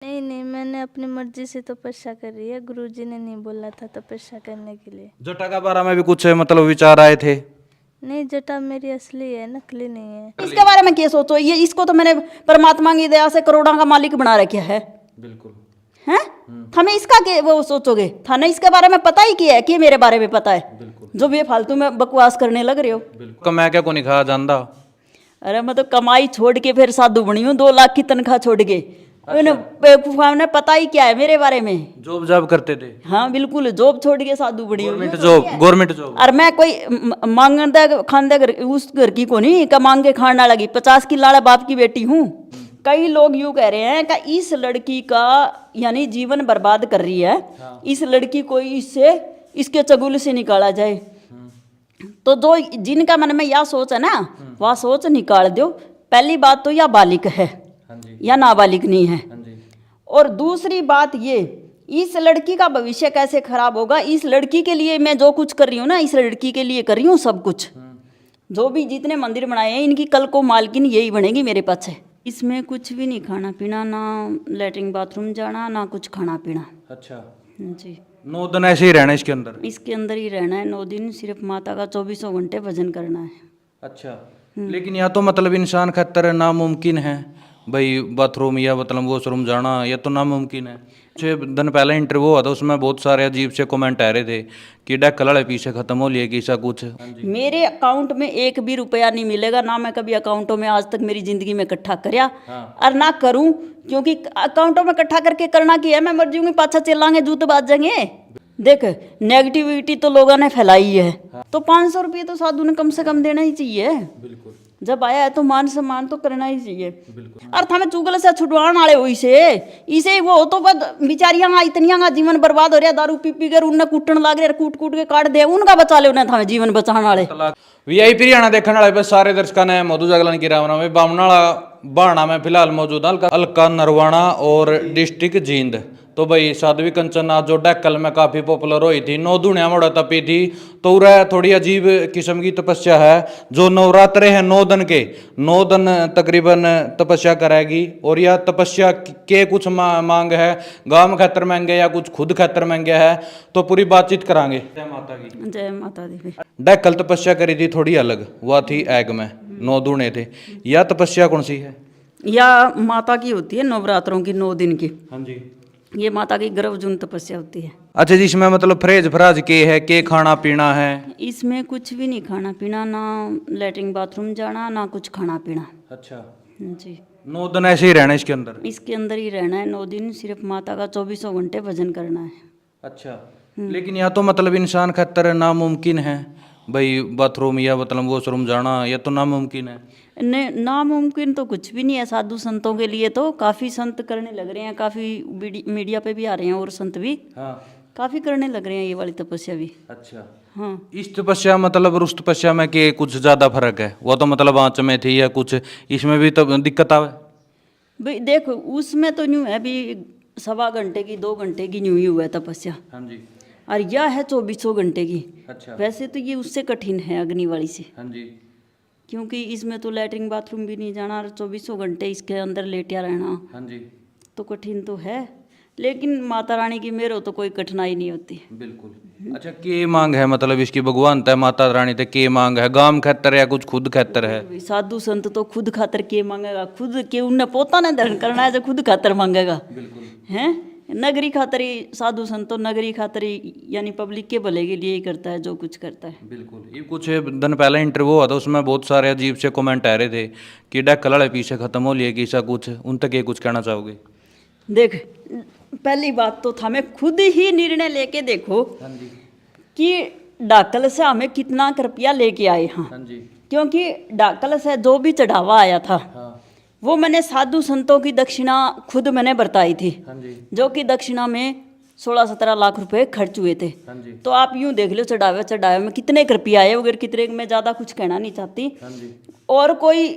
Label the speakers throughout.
Speaker 1: नहीं नहीं, मैंने अपनी मर्जी से तपस्या करी है, गुरुजी ने नहीं बोला था तपस्या करने के लिए।
Speaker 2: जटा के बारे में भी कुछ मतलब विचार आए थे?
Speaker 1: नहीं, जटा मेरी असली है, नकली नहीं है।
Speaker 3: इसके बारे में क्या सोचो, ये इसको तो मैंने परमात्मा की दया से करोड़ों का मालिक बना रखा है।
Speaker 2: बिल्कुल।
Speaker 3: हैं? हमें इसका के वो सोचोगे, थाने इसके बारे में पता ही क्या है कि मेरे बारे में पता है?
Speaker 2: बिल्कुल।
Speaker 3: जो भी फालतू में बकवास करने लग रहे हो।
Speaker 2: बिल्कुल। मैं क्या को नहीं खा जानता।
Speaker 3: अरे मैं तो कमाई छोड़ के फिर साधु बनी हूँ, 2 लाख की तनख्वाह छोड़ के। उन्हें पता ही क्या है मेरे बारे में?
Speaker 2: जॉब जॉब करते थे?
Speaker 3: हाँ बिल्कुल, जॉब छोड़ के साधु बनी हूँ।
Speaker 2: Government job.
Speaker 3: और मैं कोई मांगदा खानदा उस घर की को नहीं का मांग के खाना लगी, 50 की लाड़ा बाप की बेटी हूँ। कई लोग यूं कह रहे हैं कि इस लड़की का यानी जीवन बर्बाद कर रही है। हाँ। इस लड़की को इससे इसके चगुल से निकाला जाए। तो जो जिनका मन में यह सोच है ना, वह सोच निकाल दो। पहली बात तो यह बालिक है। हाँ जी। या नाबालिग नहीं है। हाँ जी। और दूसरी बात ये, इस लड़की का भविष्य कैसे खराब होगा? इस लड़की के लिए मैं जो कुछ कर रही हूँ ना, इस लड़की के लिए कर रही हूँ सब कुछ। जो भी जितने मंदिर बनाए हैं, इनकी कल को मालकिन यही बनेगी मेरे पास। इसमें कुछ भी नहीं खाना पीना, ना लैट्रिन बाथरूम जाना, ना कुछ खाना पीना।
Speaker 2: अच्छा
Speaker 3: जी।
Speaker 2: 9 दिन ऐसे ही रहना इसके अंदर?
Speaker 3: इसके अंदर ही रहना है 9 दिन, सिर्फ माता का 24 घंटे भजन करना है।
Speaker 2: अच्छा। लेकिन यह तो मतलब इंसान खतर नामुमकिन है भाई, बाथरूम या मतलब वॉशरूम जाना, यह तो नामुमकिन है। 6 दिन पहले इंटरव्यू हुआ था, उसमें बहुत सारे अजीब से कमेंट आ रहे थे कि डैकल पीछे खत्म हो लिए कि ऐसा कुछ।
Speaker 3: मेरे अकाउंट में 1 भी रुपया नहीं मिलेगा, ना मैं कभी अकाउंटों में आज तक मेरी जिंदगी में इकट्ठा करया। हाँ। और ना करूं, क्योंकि अकाउंटों में इकट्ठा करके करना की है? मैं मर जाऊंगी, पाछा चलांगे, जूत बाज जाएंगे। देख, नेगेटिविटी तो लोगों ने फैलाई है। हाँ। तो 500 रुपये तो साधु ने कम से कम देना ही चाहिए। बिल्कुल। जब आया है तो मान सम्मान तो करना ही चाहिए। बिल्कुल। और था चुगल से छुड़वाण वाले हो इसे वो तो बद बिचारियां इतनियां जीवन बर्बाद हो रहा, दारू पी पी कर उन्हें कूटन लाग रहे, कूट कूट के काट दे, उनका बचा ले, उन्हें था जीवन बचाने वाले।
Speaker 2: वीआईपी हरियाणा देखने वाले पे सारे दर्शकों ने मधु जागलन की रामना में बामनाला बाणा में फिलहाल मौजूद अलका नरवाणा और डिस्ट्रिक्ट जींद। तो भाई साध्वी कंचन नाथ जो डैकल में काफ़ी पॉपुलर हुई थी, 9 दुनिया मोड़ा तपी थी, तो वह थोड़ी अजीब किस्म की तपस्या है। जो नवरात्रे हैं 9 दिन के, 9 दिन तकरीबन तपस्या करेगी। और यह तपस्या के कुछ मांग है, गांव खातर मांगे या कुछ खुद खातर मांगे है, तो पूरी बातचीत करांगे। जय माता की।
Speaker 3: जय माता दी।
Speaker 2: डैकल तपस्या करी थी थोड़ी अलग, वह थी एग में 9 दूने थे। यह तपस्या कौन सी है?
Speaker 3: या माता की होती है नवरात्रों की 9 दिन की।
Speaker 2: हाँ जी।
Speaker 3: ये माता की गर्भजून तपस्या होती है।
Speaker 2: अच्छा, जिसमें मतलब फ्रेज फराज के है, के खाना पीना है?
Speaker 3: इसमें कुछ भी नहीं खाना पीना, ना लैट्रिन बाथरूम जाना, ना कुछ खाना पीना।
Speaker 2: अच्छा
Speaker 3: जी।
Speaker 2: 9 दिन ऐसे ही रहना इसके अंदर?
Speaker 3: इसके अंदर ही रहना है 9 दिन, सिर्फ माता का 24 घंटे भजन करना है।
Speaker 2: अच्छा। लेकिन यह तो मतलब इंसान खतर नामुमकिन है भाई, बाथरूम या मतलब वॉशरूम जाना, यह तो नामुमकिन है।
Speaker 3: नामुमकिन तो कुछ भी नहीं है। साधु संतों के लिए तो काफ़ी संत करने लग रहे हैं, काफ़ी मीडिया पे भी आ रहे हैं, और संत भी हाँ काफ़ी करने लग रहे हैं ये वाली तपस्या भी।
Speaker 2: अच्छा।
Speaker 3: हाँ।
Speaker 2: इस तपस्या मतलब उस तपस्या में के कुछ ज़्यादा फर्क है? वो तो मतलब आँच में थी, या कुछ इसमें भी तो दिक्कत आवे?
Speaker 3: भाई देखो, उसमें तो न्यू है अभी 1.25 घंटे की, 2 घंटे की न्यू ही हुआ है तपस्या। हाँ जी। और यह है 24 घंटे की। अच्छा। वैसे तो ये उससे कठिन है अग्नि वाली से। हाँ जी। क्योंकि इसमें तो लैट्रिन बाथरूम भी नहीं जाना, और 24 घंटे इसके अंदर लेटिया रहना। हाँ जी। तो कठिन तो है, लेकिन माता रानी की मेरे तो कोई कठिनाई नहीं होती।
Speaker 2: बिल्कुल। अच्छा, के मांग है मतलब इसकी भगवान तय माता रानी ते के मांग है? गांव खातर या कुछ खुद खातर है?
Speaker 3: साधु संत तो खुद खातर के मांगेगा, खुद के उन्हें पोता ने धर्म करना है जो खुद खातर मांगेगा। बिल्कुल। हैं? नगरी खातर ही साधु संतो, नगरी खातर ही यानी पब्लिक के भले के लिए ही करता है जो कुछ करता है। बिल्कुल।
Speaker 2: ये कुछ दिन पहले इंटरव्यू हुआ था, उसमें बहुत सारे अजीब से कमेंट आ रहे थे कि डैकल वाले पीछे खत्म हो लिए कि ऐसा कुछ, उन तक ये कुछ कहना चाहोगे?
Speaker 3: देख, पहली बात तो हमें खुद ही निर्णय लेके देखो कि डाकल से हमें कितना रुपया लेके आए। हाँ जी। क्योंकि डाकल से जो भी चढ़ावा आया था, हाँ, वो मैंने साधु संतों की दक्षिणा खुद मैंने बरताई थी। हाँ जी। जो कि दक्षिणा में 16-17 लाख रुपए खर्च हुए थे। हाँ जी। तो आप यूं देख लो चढ़ावे में कितने रुपया आए, अगर कितने में ज़्यादा कुछ कहना नहीं चाहती। हाँ जी। और कोई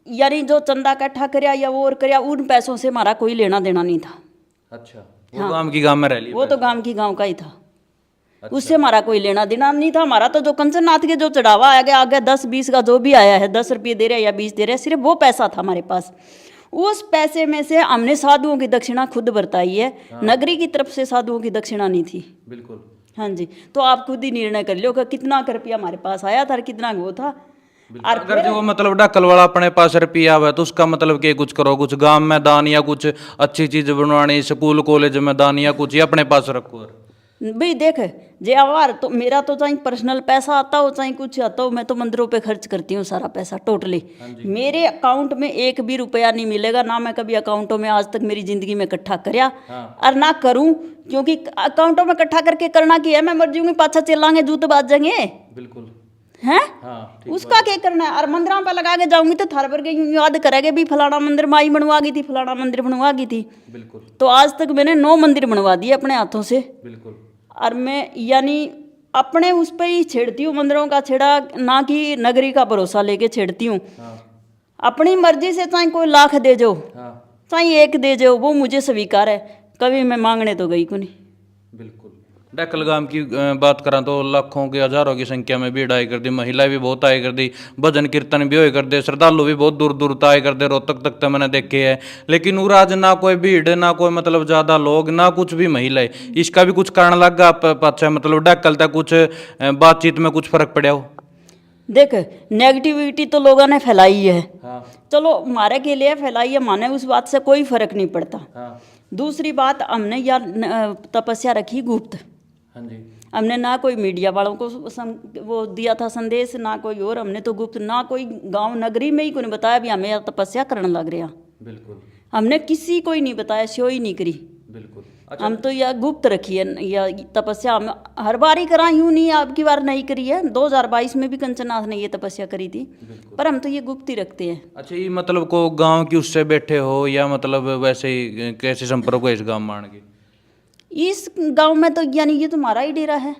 Speaker 3: यानी जो चंदा इकट्ठा करया या वो और करया, उन पैसों से हमारा कोई लेना देना नहीं था।
Speaker 2: अच्छा। वो हाँ। गांव की गांव में रह लिया?
Speaker 3: वो तो गांव की गांव का ही था। अच्छा। उससे हमारा कोई लेना देना नहीं था। हमारा तो जो कंचन नाथ के जो चढ़ावा आया गया आगे 10-20 का जो भी आया है, 10 रुपये दे रहे या 20 दे रहे, सिर्फ वो पैसा था हमारे पास। उस पैसे में से हमने साधुओं की दक्षिणा खुद बरताई है। नगरी की तरफ से साधुओं की दक्षिणा नहीं थी।
Speaker 2: बिल्कुल।
Speaker 3: हाँ जी, तो आप खुद ही निर्णय कर लो कि कितना रुपया हमारे पास आया था और कितना वो था। और
Speaker 2: अगर जो मतलब ढक्कल वाला अपने पास रुपया हुआ तो उसका मतलब कि कुछ करो, कुछ गांव में दान या कुछ अच्छी चीज बनवानी, स्कूल कॉलेज में दान या कुछ, या अपने पास रखो।
Speaker 3: भाई देख, जे आवार तो मेरा तो चाहे पर्सनल पैसा आता हो चाहे कुछ आता हो, मैं तो मंदिरों पे खर्च करती हूँ सारा पैसा टोटली। मेरे अकाउंट में एक भी रुपया नहीं मिलेगा, ना मैं कभी अकाउंटों में आज तक मेरी जिंदगी में इकट्ठा करया और ना करूं, क्योंकि अकाउंटों में इकट्ठा करके करना की है, मैं मर जाऊंगी, पाछा चलांगे, जूत बाज जाएंगे।
Speaker 2: बिल्कुल
Speaker 3: हैं?
Speaker 2: हाँ,
Speaker 3: उसका क्या करना है? और मंदिरों पे लगा के जाऊंगी तो थार पर याद करेंगे भी फलाना मंदिर माई बनवा गई थी, फलाना मंदिर बनवा गई थी।
Speaker 2: बिल्कुल।
Speaker 3: तो आज तक मैंने 9 मंदिर बनवा दिए अपने हाथों से।
Speaker 2: बिल्कुल।
Speaker 3: और मैं यानी अपने उस पर ही छेड़ती हूँ, मंदिरों का छेड़ा, ना कि नगरी का भरोसा लेके छेड़ती हूँ। अपनी मर्जी से चाहे कोई लाख दे जाओ, चाहे 1 दे जाओ, वो मुझे स्वीकार है, कभी मैं मांगने तो गई को नहीं।
Speaker 2: बिल्कुल। डैकल गांव की बात करा तो लाखों की हजारों की संख्या में भीड़ आई कर दी, महिलाएं भी बहुत आई कर दी, भजन कीर्तन भी होए कर दे, श्रद्धालु भी बहुत दूर दूर तक आए कर दे, रोहतक तक तो मैंने देखे है। लेकिन उराज ना कोई भीड़, ना कोई मतलब ज्यादा लोग, ना कुछ भी महिलाएं। इसका भी कुछ कारण लगा आप पाछा, मतलब डैकल तक कुछ बातचीत में कुछ फर्क पड़ा हो?
Speaker 3: देख, नेगेटिविटी तो लोगों ने फैलाई है।
Speaker 2: हाँ।
Speaker 3: चलो हमारे के लिए फैलाई है, माने उस बात से कोई फर्क नहीं पड़ता।
Speaker 2: हाँ।
Speaker 3: दूसरी बात, हमने यार तपस्या रखी गुप्त।
Speaker 2: हाँ जी।
Speaker 3: हमने ना कोई मीडिया वालों को वो दिया था संदेश, ना कोई और, हमने तो गुप्त, ना कोई गांव नगरी में ही कोई नहीं बताया भी हमें यार तपस्या करने लग रहे हैं।
Speaker 2: बिल्कुल।
Speaker 3: हमने किसी को ही नहीं बताया, शो ही नहीं करी।
Speaker 2: बिल्कुल।
Speaker 3: हम तो यह गुप्त रखी है या तपस्या, हम हर बार ही करा, यूं नहीं अब की बार नहीं करी है। 2022 में भी कंचननाथ ने ये तपस्या करी थी, पर हम तो ये गुप्त ही रखते हैं।
Speaker 2: अच्छा, ये मतलब को गांव की उससे बैठे हो या मतलब वैसे ही कैसे संपर्क हो इस गांव मान के?
Speaker 3: इस गांव में तो यानी ये तुम्हारा ही डेरा है।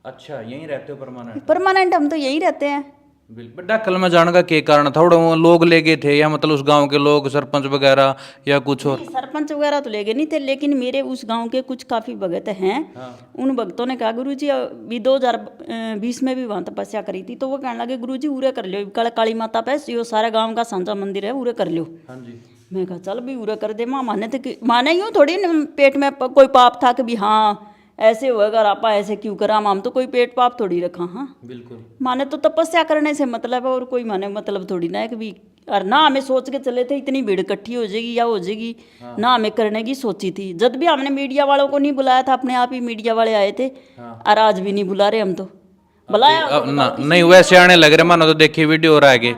Speaker 2: अच्छा, यहीं रहते हो परमानेंट?
Speaker 3: परमानेंट हम तो यहीं रहते हैं।
Speaker 2: बिल्कुल। डैकल में जाने का क्या कारण था? थोड़ा वो लोग ले गए थे या मतलब उस गांव के लोग, सरपंच वगैरह या कुछ और?
Speaker 3: सरपंच वगैरह तो ले गए नहीं थे, लेकिन मेरे उस गांव के कुछ काफी भगत हैं। उन भक्तों ने कहा गुरुजी, अभी 2020 में भी वहाँ तपस्या करी थी, तो वो कहने लगे गुरुजी उरे कर लो, काली माता पे यो सारा गांव का सांचा मंदिर है, उरे कर लो।
Speaker 2: हाँ जी।
Speaker 3: मैं कहा चल भी उरे कर दे माँ, माने थे कि माने यूँ थोड़ी पेट में कोई पाप था कि भी हाँ ऐसे होएगा, आपा ऐसे क्यों करा, हम तो कोई पेट पाप थोड़ी रखा। हाँ
Speaker 2: बिल्कुल।
Speaker 3: माने तो तपस्या करने से मतलब है, और कोई माने मतलब थोड़ी ना है कि भी, और ना हमें सोच के चले थे इतनी भीड़ इकट्ठी हो जाएगी या हो जाएगी। ना हमें करने की सोची थी। जब भी हमने मीडिया वालों को नहीं बुलाया था, अपने आप ही मीडिया वाले आए थे। और आज भी नहीं बुला रहे हम तो, बुलाया
Speaker 2: नहीं वैसे आने लग रहे, मानो तो देखिए वीडियो और आगे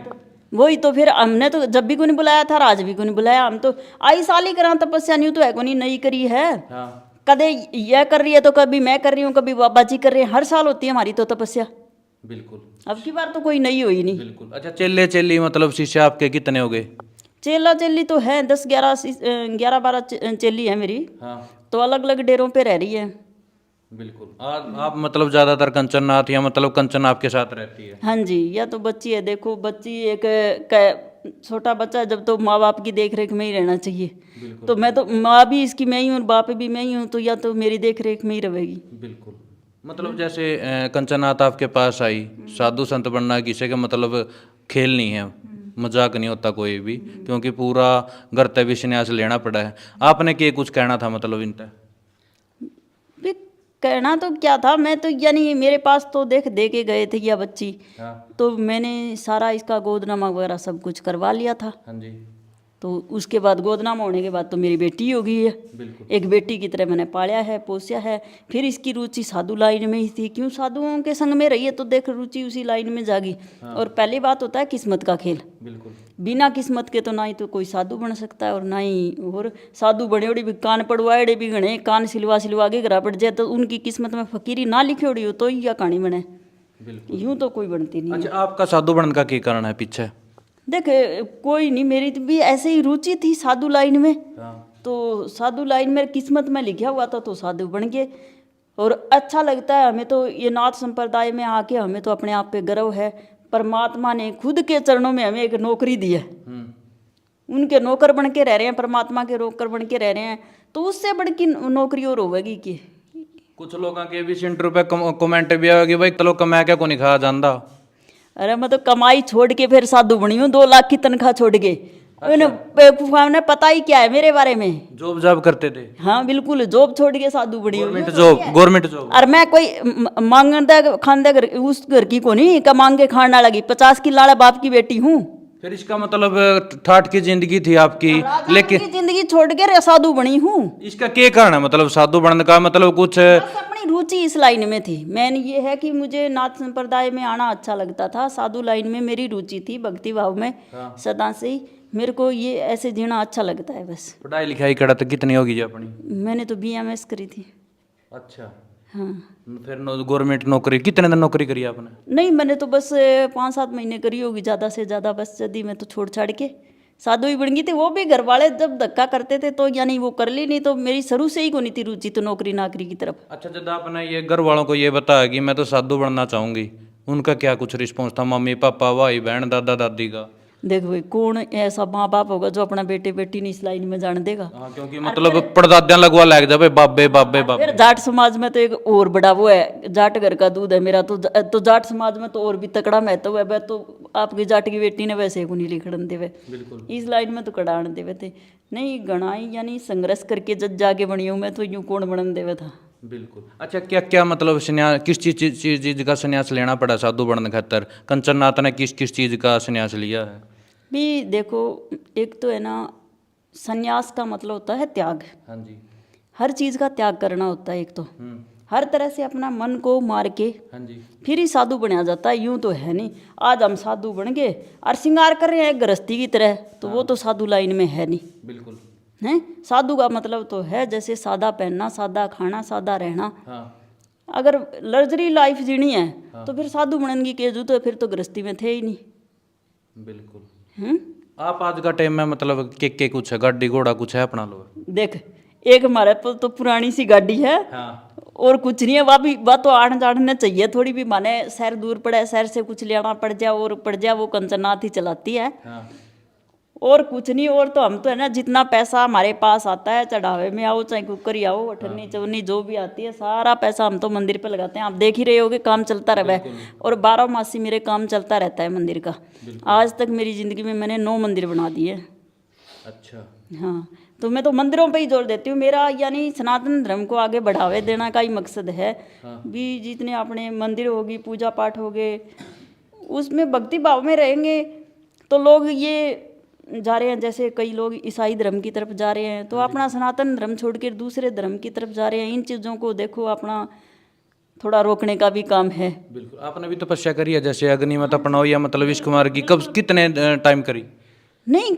Speaker 3: वही तो। फिर हमने तो जब भी को नहीं बुलाया था, आज भी को नहीं बुलाया। हम तो आई साल ही करा तपस्या, नहीं तो है को नहीं करी है। कदे यह कर रही है तो कभी मैं कर रही हूँ, कभी बाबा जी कर रहे हैं, हर साल होती है हमारी तो तपस्या।
Speaker 2: बिल्कुल।
Speaker 3: अब की बार तो कोई नहीं हुई नहीं।
Speaker 2: बिल्कुल। अच्छा, चेले चेली मतलब शिष्य आपके कितने हो गए?
Speaker 3: चेला चेली तो है 10-11-12 चेली है मेरी।
Speaker 2: हाँ।
Speaker 3: तो अलग अलग डेरों पे रह रही है।
Speaker 2: बिल्कुल। आप मतलब ज्यादातर कंचननाथ या मतलब कंचन आपके साथ रहती है?
Speaker 3: हाँ जी, या तो बच्ची है, देखो बच्ची एक छोटा बच्चा है, जब तो माँ बाप की देख रेख में ही रहना चाहिए। तो मैं तो माँ भी इसकी मैं ही हूँ, बाप भी मैं ही हूँ, तो या तो मेरी देख रेख में ही रहेगी।
Speaker 2: बिल्कुल। मतलब जैसे कंचननाथ आपके पास आई, साधु संत बनना किसी का मतलब खेल नहीं है, मजाक नहीं होता कोई भी, क्योंकि पूरा कर्तव्य संन्यास लेना पड़ा है। आपने क्या कुछ कहना था मतलब इन तक?
Speaker 3: कहना तो क्या था, मैं तो यानी मेरे पास तो दे के गए थे यह बच्ची। तो मैंने सारा इसका गोदनामा वगैरह सब कुछ करवा लिया था।
Speaker 2: हाँ जी।
Speaker 3: तो उसके बाद गोदनामा होने के बाद तो मेरी बेटी हो गई है।
Speaker 2: बिल्कुल।
Speaker 3: एक बेटी की तरह मैंने पाला है, पोसिया है। फिर इसकी रुचि साधु लाइन में ही थी, क्यों साधुओं के संग में रही है तो देख रुचि उसी लाइन में जागी। और पहली बात होता है किस्मत का खेल।
Speaker 2: बिल्कुल।
Speaker 3: बिना किस्मत के तो ना ही तो कोई साधु बन सकता है, और ना ही और साधु बड़े बड़ी भी कान पड़वाड़े भी गणे, कान सिलवा के घरा पड़ जाए तो उनकी किस्मत में फकीरी ना लिखी होड़ी हो तो ही यह कहानी बने।
Speaker 2: बिल्कुल।
Speaker 3: यूं तो कोई बनती नहीं।
Speaker 2: अच्छा, आपका साधु बनने का क्या कारण है पीछे?
Speaker 3: देख कोई नहीं, मेरी तो भी ऐसे ही रुचि थी साधु लाइन में। तो साधु लाइन में किस्मत में लिखा हुआ था तो साधु बन गए। और अच्छा लगता है हमें तो ये नाथ संप्रदाय में आके, हमें तो अपने आप पे गर्व है। परमात्मा ने खुद के चरणों में हमें एक नौकरी दी है, उनके नौकर बन के रह रहे हैं, परमात्मा के नौकर बन के रह रहे हैं, तो उससे बड़ की नौकरी और होगी कि?
Speaker 2: कुछ लोगों के भी 100 रुपए कमेंट भी आएगी, भाई चलो कमा क्या को नहीं खा जाता।
Speaker 3: अरे मैं तो कमाई छोड़ के फिर साधु बनी हूँ, 2 लाख की तनख्वाह छोड़ के। उन्हें बेवकूफा ने पता ही क्या है मेरे बारे में।
Speaker 2: जॉब जॉब करते थे?
Speaker 3: हाँ बिल्कुल, जॉब छोड़ के साधु बड़ी हुई।
Speaker 2: Government job.
Speaker 3: और मैं कोई मांगदा खांदे घर उस घर की को नहीं का मांग के खाना लगी, 50 किलो वाले बाप की बेटी हूँ।
Speaker 2: फिर इसका मतलब ठाठ की जिंदगी थी आपकी, लेकिन
Speaker 3: जिंदगी छोड़ के साधु बनी हूँ।
Speaker 2: इसका क्या कारण है? मतलब साधु बनने का मतलब कुछ
Speaker 3: बस अपनी रुचि इस लाइन में थी। मैंने ये है कि मुझे नाथ संप्रदाय में आना अच्छा लगता था, साधु लाइन में मेरी रुचि थी, भक्ति भाव में सदा से ही मेरे को ये ऐसे जीना अच्छा लगता है बस।
Speaker 2: पढ़ाई लिखाई करा तो कितनी होगी जी अपनी?
Speaker 3: मैंने तो BMS करी थी।
Speaker 2: अच्छा।
Speaker 3: हाँ।
Speaker 2: फिर गवर्नमेंट नौकरी कितने दिन नौकरी करी आपने?
Speaker 3: नहीं, मैंने तो बस 5-7 महीने करी होगी, ज़्यादा से ज़्यादा। बस जल्दी मैं तो छोड़ छाड़ के साधु ही बन गई थी। वो भी घर वाले जब धक्का करते थे तो यानी वो कर ली, नहीं तो मेरी शुरू से ही को नहीं थी रुचि तो नौकरी नाकरी की तरफ।
Speaker 2: अच्छा, जब आपने ये घर वालों को ये बताया कि मैं तो साधु बनना चाहूंगी, उनका क्या कुछ रिस्पॉन्स था? मम्मी पापा, भाई बहन, दादा दादी का?
Speaker 3: देखो भाई, कौन ऐसा माँ बाप होगा जो अपना बेटे बेटी नहीं इस लाइन में जान देगा?
Speaker 2: हाँ, क्योंकि मतलब परदादियां लगवा लग जाए बाबे बाबे बाबे।
Speaker 3: फिर जाट समाज में तो एक और बड़ा वो है, जाट घर का दूध है मेरा। तो जाट समाज में तो और भी तकड़ा महत्व है। वह तो आपकी जाट की बेटी ने वैसे को नहीं लिखड़न देवे, इस लाइन में तो कड़ान देवे थे। नहीं, गणाई यानी संघर्ष करके जज जाके बनी हूँ मैं, तो यूं कौन बनन देवे था।
Speaker 2: बिल्कुल। अच्छा, क्या क्या मतलब संन्यास, किस चीज का संन्यास लेना पड़ा साधु बनने खातर? कंचन नाथ ने किस किस चीज का संन्यास लिया है?
Speaker 3: भी देखो, एक तो है ना, संन्यास का मतलब होता है त्याग।
Speaker 2: हाँ जी।
Speaker 3: हर चीज़ का त्याग करना होता है। एक तो हर तरह से अपना मन को मार के
Speaker 2: हाँ जी
Speaker 3: फिर ही साधु बनाया जाता है। यूं तो है नहीं आज हम साधु बन गए और श्रृंगार कर रहे हैं गृहस्थी की तरह, तो वो तो साधु लाइन में है नहीं।
Speaker 2: बिल्कुल
Speaker 3: है साधु का मतलब तो है जैसे सादा पहनना, सादा खाना, सादा रहना।
Speaker 2: हाँ
Speaker 3: अगर लग्जरी लाइफ जीनी है तो फिर साधु बनने की क्या जरूरत है? फिर तो गृहस्थी में थे ही नहीं।
Speaker 2: बिल्कुल।
Speaker 3: हम्म।
Speaker 2: आप आज का टाइम में मतलब के कुछ है, गाड़ी घोड़ा कुछ है अपना लो?
Speaker 3: देख, एक हमारे पास तो पुरानी सी गाड़ी है
Speaker 2: हाँ।
Speaker 3: और कुछ नहीं है। वह तो आने जाने चाहिए थोड़ी भी, माने शहर दूर पड़े, शहर से कुछ लेना पड़ जाए और पड़ जाए, वो कंचननाथ ही चलाती है।
Speaker 2: हाँ।
Speaker 3: और कुछ नहीं। और तो हम तो है ना, जितना पैसा हमारे पास आता है, चढ़ावे में आओ चाहे कुकर ही आओ, अठन्नी चवन्नी जो भी आती है, सारा पैसा हम तो मंदिर पे लगाते हैं। आप देख ही रहे होगे, काम चलता रहा है और 12 मासी मेरे काम चलता रहता है मंदिर का। आज तक मेरी ज़िंदगी में मैंने 9 मंदिर बना दिए।
Speaker 2: अच्छा।
Speaker 3: हाँ, तो मैं तो मंदिरों पे ही जोर देती हूँ। मेरा यानी सनातन धर्म को आगे बढ़ावे देना का ही मकसद है। भी जितने अपने मंदिर होगी, पूजा पाठ हो गए, उसमें भक्ति भाव में रहेंगे तो लोग ये जा रहे हैं। जैसे कई लोग ईसाई धर्म की तरफ जा रहे हैं, तो अपना सनातन धर्म छोड़ कर दूसरे धर्म की तरफ जा रहे हैं। इन चीज़ों को देखो, अपना थोड़ा रोकने का भी काम है।
Speaker 2: बिल्कुल। आपने भी तपस्या करी है, जैसे अग्निमत अपनाओ या मतलब विश्व कुमार की, कब कितने टाइम करी?
Speaker 3: नहीं,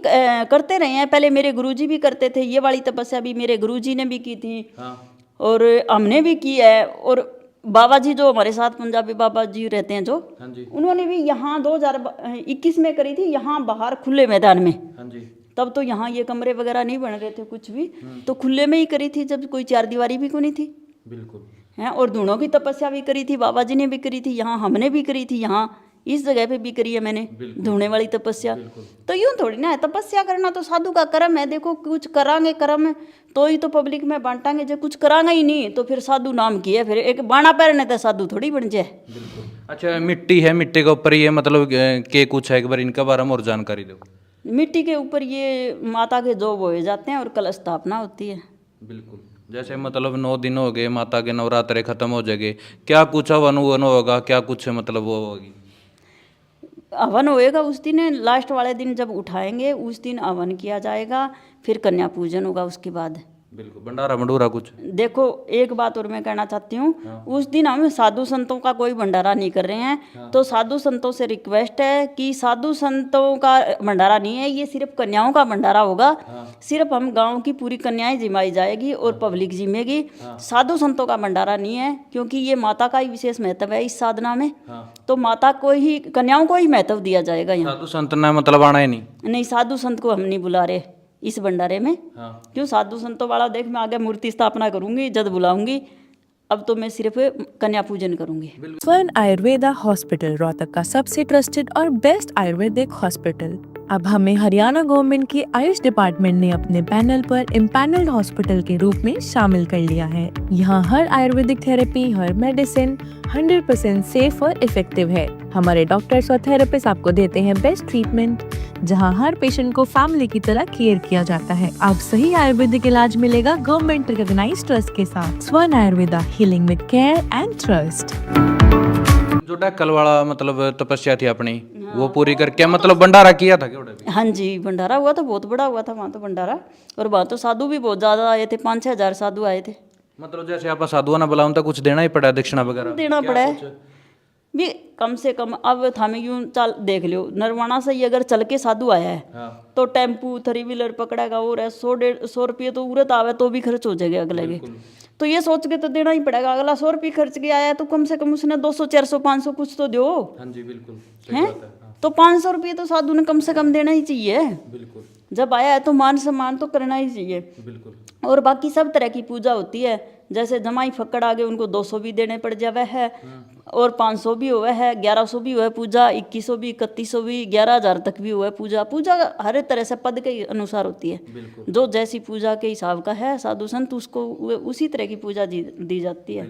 Speaker 3: करते रहे हैं। पहले मेरे गुरुजी भी करते थे, ये वाली तपस्या भी मेरे गुरुजी ने भी की थी।
Speaker 2: हाँ।
Speaker 3: और हमने भी की है। और बाबा जी जो हमारे साथ पंजाबी बाबा जी रहते हैं जो,
Speaker 2: हाँ जी।
Speaker 3: उन्होंने भी यहाँ 2021 में करी थी, यहाँ बाहर खुले मैदान में।
Speaker 2: हाँ जी।
Speaker 3: तब तो यहाँ ये कमरे वगैरह नहीं बन रहे थे कुछ भी, तो खुले में ही करी थी, जब कोई चार दीवारी भी को नहीं थी।
Speaker 2: बिल्कुल
Speaker 3: हैं। और धूणों की तपस्या भी करी थी, बाबा जी ने भी करी थी, यहाँ हमने भी करी थी, यहाँ इस जगह पे भी करी है मैंने धूणे वाली तपस्या। तो यूं थोड़ी ना है, तपस्या करना तो साधु का कर्म है। देखो, कुछ करांगे कर्म तो ही तो पब्लिक में बांटांगे, जब कुछ करांगे ही नहीं तो फिर साधु नाम की है। फिर एक बाणा पहनने तो साधु थोड़ी बन जाए।
Speaker 2: बिल्कुल। अच्छा, मिट्टी है, मिट्टी के ऊपर ये मतलब के कुछ है, एक बार इनका बारे में और जानकारी दो।
Speaker 3: मिट्टी के ऊपर ये माता के जो बोए जाते हैं और कलश स्थापना होती है।
Speaker 2: बिल्कुल। जैसे मतलब 9 दिन हो गए, माता के नवरात्रे खत्म हो जाएंगे, क्या कुछ हवन होगा, क्या कुछ मतलब वो होगी?
Speaker 3: हवन होएगा उस दिन, लास्ट वाले दिन जब उठाएंगे उस दिन हवन किया जाएगा, फिर कन्या पूजन होगा उसके बाद।
Speaker 2: बिल्कुल। भंडारा भंडूरा कुछ?
Speaker 3: देखो, एक बात और मैं कहना चाहती हूँ, उस दिन हम साधु संतों का कोई भंडारा नहीं कर रहे हैं। तो साधु संतों से रिक्वेस्ट है कि साधु संतों का भंडारा नहीं है, ये सिर्फ कन्याओं का भंडारा होगा। सिर्फ हम गांव की पूरी कन्याएं जिमाई जाएगी और पब्लिक जिमेगी। साधु संतों का भंडारा नहीं है, क्योंकि ये माता का ही विशेष महत्व है इस साधना में। तो माता को ही, कन्याओं को ही महत्व दिया जाएगा यहाँ।
Speaker 2: साधु संत ने मतलब आना ही
Speaker 3: नहीं, साधु संत को हम नहीं बुला रहे इस भंडारे में। क्यों? साधु संतों वाला देख, मैं आगे मूर्ति स्थापना करूंगी, जब बुलाऊंगी। अब तो मैं सिर्फ कन्या पूजन करूंगी।
Speaker 4: स्वर्ण आयुर्वेदा हॉस्पिटल रोहतक का सबसे ट्रस्टेड और बेस्ट आयुर्वेदिक हॉस्पिटल। अब हमें हरियाणा गवर्नमेंट की आयुष डिपार्टमेंट ने अपने पैनल पर इम्पैनल्ड हॉस्पिटल के रूप में शामिल कर लिया है। यहाँ हर आयुर्वेदिक थेरेपी, हर मेडिसिन 100% सेफ और इफेक्टिव है। हमारे डॉक्टर्स और थेरेपिस्ट आपको देते हैं बेस्ट ट्रीटमेंट। जहां हर पेशेंट को फैमिली की तरह केयर किया जाता है। अब सही आयुर्वेदिक इलाज मिलेगा गवर्नमेंट रिकॉग्नाइज्ड ट्रस्ट के साथ। स्वर्ण Ayurveda, healing with care and trust.
Speaker 2: जो डेक्कल वाला मतलब तपस्या थी अपनी वो पूरी करके मतलब भंडारा किया था क्या उधर भी?
Speaker 3: हाँ जी, भंडारा हुआ तो बहुत बड़ा हुआ था वहाँ तो भंडारा। और वहाँ तो साधु भी बहुत ज़्यादा आए थे, 5-6 हज़ार साधु आए थे।
Speaker 2: मतलब जैसे आप साधुओं ने बुलाऊं तो कुछ देना ही पड़ा, दक्षिणा वगैरह
Speaker 3: देना पड़ा है भी कम से कम। अब थामे यूं चल देख लो, नरवाना से ही अगर चल के साधु आया है तो टेम्पू 3 व्हीलर पकड़ेगा और 100-150 रुपये तो उरत आवे तो भी खर्च हो जाएगा अगले के। तो ये सोच के तो देना ही पड़ेगा। अगला 100 रुपये खर्च के आया है तो कम से कम उसने 200-400-500 कुछ तो दो।
Speaker 2: हाँ जी बिल्कुल
Speaker 3: हैं तो 500 रुपये तो साधु ने कम से कम देना ही चाहिए।
Speaker 2: बिल्कुल
Speaker 3: जब आया है तो मान सम्मान तो करना ही चाहिए।
Speaker 2: बिल्कुल।
Speaker 3: और बाकी सब तरह की पूजा होती है। जैसे जमाई फक्कड़ आगे उनको 200 भी देने पड़ जावे है और 500 भी हुआ है, 1100 भी हुआ है पूजा, 2100 भी, 3100 भी, 11,000 तक भी हुआ है पूजा। पूजा हर तरह से पद के अनुसार होती है। जो जैसी पूजा के हिसाब का है साधु संत उसको उसी तरह की पूजा दी जाती है।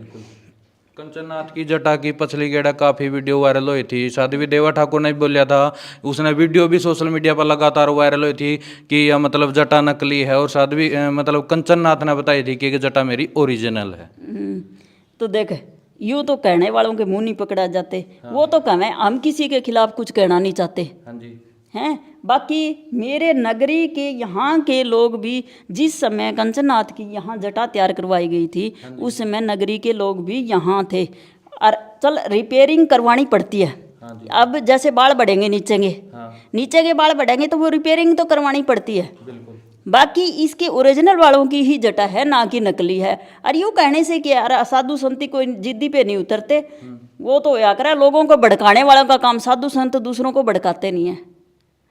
Speaker 2: कंचननाथ की जटा की पछली गेड़ा काफी वीडियो वायरल हुई थी। साध्वी देवा ठाकुर ने भी बोलिया था, उसने वीडियो भी सोशल मीडिया पर लगातार वायरल हुई थी कि यह मतलब जटा नकली है। और साध्वी मतलब कंचननाथ ने बताई थी कि जटा मेरी ओरिजिनल है।
Speaker 3: तो देख यूँ तो कहने वालों के मुंह नहीं पकड़ा जाते। वो तो कहें हम किसी के खिलाफ कुछ कहना नहीं चाहते
Speaker 2: हाँ जी
Speaker 3: हैं। बाकी मेरे नगरी के यहाँ के लोग भी जिस समय कंचननाथ की यहाँ जटा तैयार करवाई गई थी उस समय नगरी के लोग भी यहाँ थे। और चल रिपेयरिंग करवानी पड़ती है। अब जैसे बाल बढ़ेंगे नीचे के बाल बढ़ेंगे तो वो रिपेयरिंग तो करवानी पड़ती है। बाकी इसके ओरिजिनल वालों की ही जटा है, ना कि नकली है। और यूँ कहने से कि यार साधु संत कोई जिद्दी पे नहीं उतरते। वो तो या करे लोगों को भड़काने वालों का काम। साधु संत दूसरों को भड़काते नहीं है।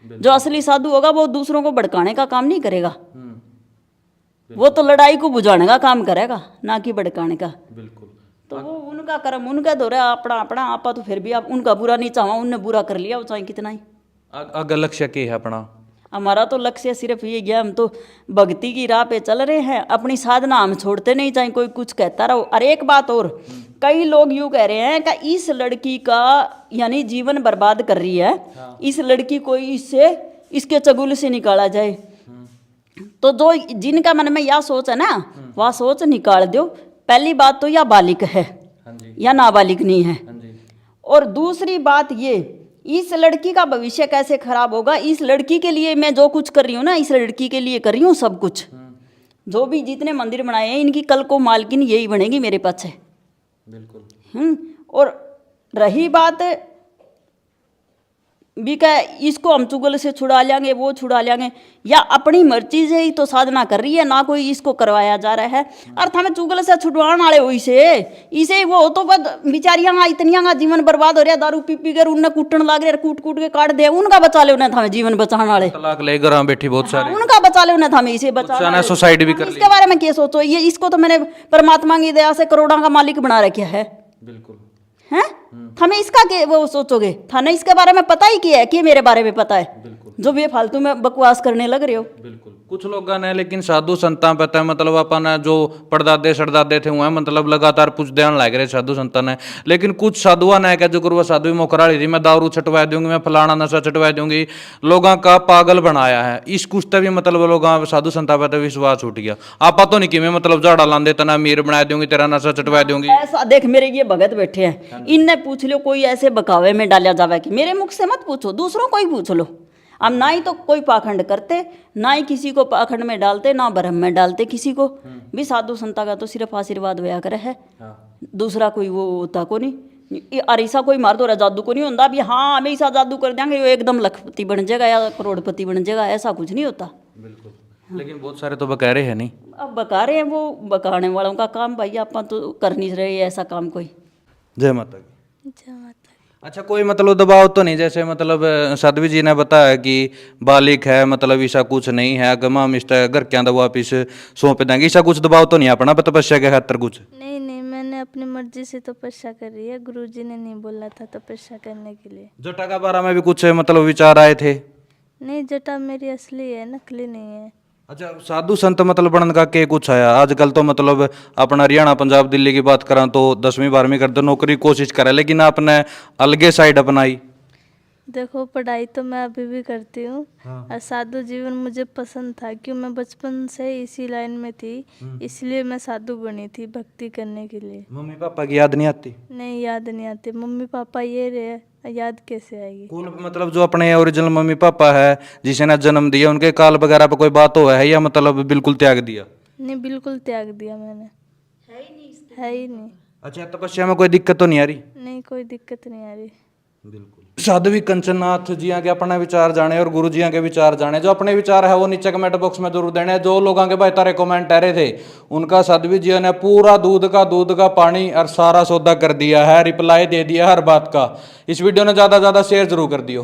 Speaker 3: जो असली साधु होगा वो दूसरों को भड़काने का काम नहीं करेगा। वो तो लड़ाई को बुझाने का काम करेगा, ना कि भड़काने का।
Speaker 2: बिल्कुल।
Speaker 3: तो वो उनका कर्म उनका दो रहा, अपना अपना आपा तो फिर भी आप उनका बुरा नहीं चाहा, उनने बुरा कर लिया वो चाहे कितना ही।
Speaker 2: अगर लक्ष्य क्या है अपना?
Speaker 3: हमारा तो लक्ष्य सिर्फ ये गया, हम तो भक्ति की राह पे चल रहे हैं। अपनी साधना हम छोड़ते नहीं, चाहे कोई कुछ कहता रहो। और एक बात और, कई लोग यूँ कह रहे हैं कि इस लड़की का यानी जीवन बर्बाद कर रही है। इस लड़की को इसके चगुल से निकाला जाए। तो जो जिनका मन में यह सोच है ना, वह सोच निकाल दो। पहली बात तो यह बालिक है या नाबालिग नहीं है। और दूसरी बात ये, इस लड़की का भविष्य कैसे खराब होगा। इस लड़की के लिए मैं जो कुछ कर रही हूँ ना, इस लड़की के लिए कर रही हूँ सब कुछ। जो भी जितने मंदिर बनाए हैं इनकी कल को मालकिन यही बनेगी मेरे पास।
Speaker 2: बिल्कुल।
Speaker 3: और रही बात भी क्या, इसको हम चुगल से छुड़ा लेंगे, वो छुड़ा लेंगे, या अपनी मर्जी से ही तो साधना कर रही है, ना कोई इसको करवाया जा रहा है। अर्थ हमें चुगल से छुड़वाने वाले हो इसे वो तो बस बेचारियाँ इतनियाँ जीवन बर्बाद हो रहा है। दारू पी पी कर उन्हें कूटन लग रहे, कूट कूट के काट दे। उनका बचा ले, उन्हें था जीवन बचाने वाले
Speaker 2: तलाक ले घर बैठी बहुत सारे,
Speaker 3: उनका बचा ले, उन्हें था इसे बचा।
Speaker 2: सुसाइड भी कर
Speaker 3: इसके बारे में क्या सोचो। ये इसको तो मैंने परमात्मा की दया से करोड़ों का मालिक बना रखा है।
Speaker 2: बिल्कुल
Speaker 3: हैं हमें इसका के वो सोचोगे था ना, इसके बारे में पता ही क्या है कि मेरे बारे में पता है जो भी फालतू में बकवास करने लग रहे हो।
Speaker 2: बिल्कुल। कुछ लोग ने लेकिन साधु संतां पता है मतलब अपन जो परदादे सरदादे थे हुए मतलब लगातार पूछ ध्यान लग रहे साधु संतां ने। लेकिन कुछ साधुआ ने क्या जो वो साधु मोकराली थी, मैं दारू छटवा दूंगी, मैं फलाना नशा छटवा दूंगी, लोगों का पागल बनाया है। इस कुछ तभी मतलब लोग साधु संतां पर विश्वास छूट गया। आप पता नहीं कि मैं मतलब झाड़ा लांदे तना मीर बना दूंगी, तेरा नशा छटवा दूंगी।
Speaker 3: ऐसा देख मेरे ये भगत बैठे हैं, इनने पूछ लो कोई ऐसे बकावे में डाला जावे कि मेरे मुख से मत पूछो, दूसरों को ही पूछ लो। हम ना ही तो कोई पाखंड करते, ना ही किसी को पाखंड में डालते, ना भ्रम में डालते किसी को भी। साधु संता का तो सिर्फ आशीर्वाद होया करे है, दूसरा कोई वो होता को नहीं। और ऐसा कोई मार दो जादू को नहीं होता भी हाँ हमें ऐसा जादू कर देंगे वो एकदम लखपति बन जाएगा या करोड़पति बन जाएगा, ऐसा कुछ नहीं होता।
Speaker 2: बिल्कुल। लेकिन बहुत सारे तो बका रहे हैं नहीं।
Speaker 3: अब बका रहे हैं, वो बकाने वालों का काम भाई, आप तो कर नहीं रहे ऐसा काम कोई।
Speaker 2: जय माता की।
Speaker 1: जय माता।
Speaker 2: अच्छा, कोई मतलब दबाव तो नहीं, जैसे मतलब साध्वी जी ने बताया कि बालिक है मतलब ऐसा कुछ नहीं है, अगर हम इस घर के अंदर वापिस सौंप देंगे, ऐसा कुछ दबाव तो नहीं अपना तपस्या के खातर कुछ?
Speaker 1: नहीं नहीं, मैंने अपनी मर्जी से तपस्या कर रही है, गुरुजी ने नहीं बोला था तपस्या करने के लिए।
Speaker 2: जटा का बारे में भी कुछ मतलब विचार आए थे?
Speaker 1: नहीं, जटा मेरी असली है, नकली नहीं है।
Speaker 2: अच्छा, साधु संत मतलब बनने का के कुछ आया? आजकल तो मतलब अपना हरियाणा पंजाब दिल्ली की बात करें तो 10वीं 12वीं करते नौकरी कोशिश करे, लेकिन आपने अलगे साइड अपनाई।
Speaker 1: देखो पढ़ाई तो मैं अभी भी करती हूँ और साधु जीवन मुझे पसंद था, क्यों मैं बचपन से इसी लाइन में थी, इसलिए मैं साधु बनी थी भक्ति करने के लिए।
Speaker 2: मम्मी पापा की याद नहीं आती?
Speaker 1: नहीं, याद नहीं आती। मम्मी पापा ये रहे, याद कैसे आएगी।
Speaker 2: कौन मतलब जो अपने ओरिजिनल मम्मी पापा है जिसे ना जन्म दिया, उनके काल वगैरह पे कोई बात हो है या मतलब बिल्कुल त्याग दिया?
Speaker 1: नहीं, बिल्कुल त्याग दिया मैंने, है ही नहीं।
Speaker 2: अच्छा, तपस्या में कोई दिक्कत तो नहीं आ रही?
Speaker 1: नहीं, कोई दिक्कत नहीं आ रही।
Speaker 2: बिल्कुल। साध्वी कंचन नाथ जी के अपने विचार जाने और गुरु जी के विचार जाने। जो अपने विचार है वो नीचे कमेंट बॉक्स में जरूर देने। जो लोगों के भाई तारे कमेंट आ रहे थे उनका साध्वी जी ने पूरा दूध का पानी और सारा सौदा कर दिया है, रिप्लाई दे दिया हर बात का। इस वीडियो ने ज्यादा ज्यादा शेयर जरूर कर दियो।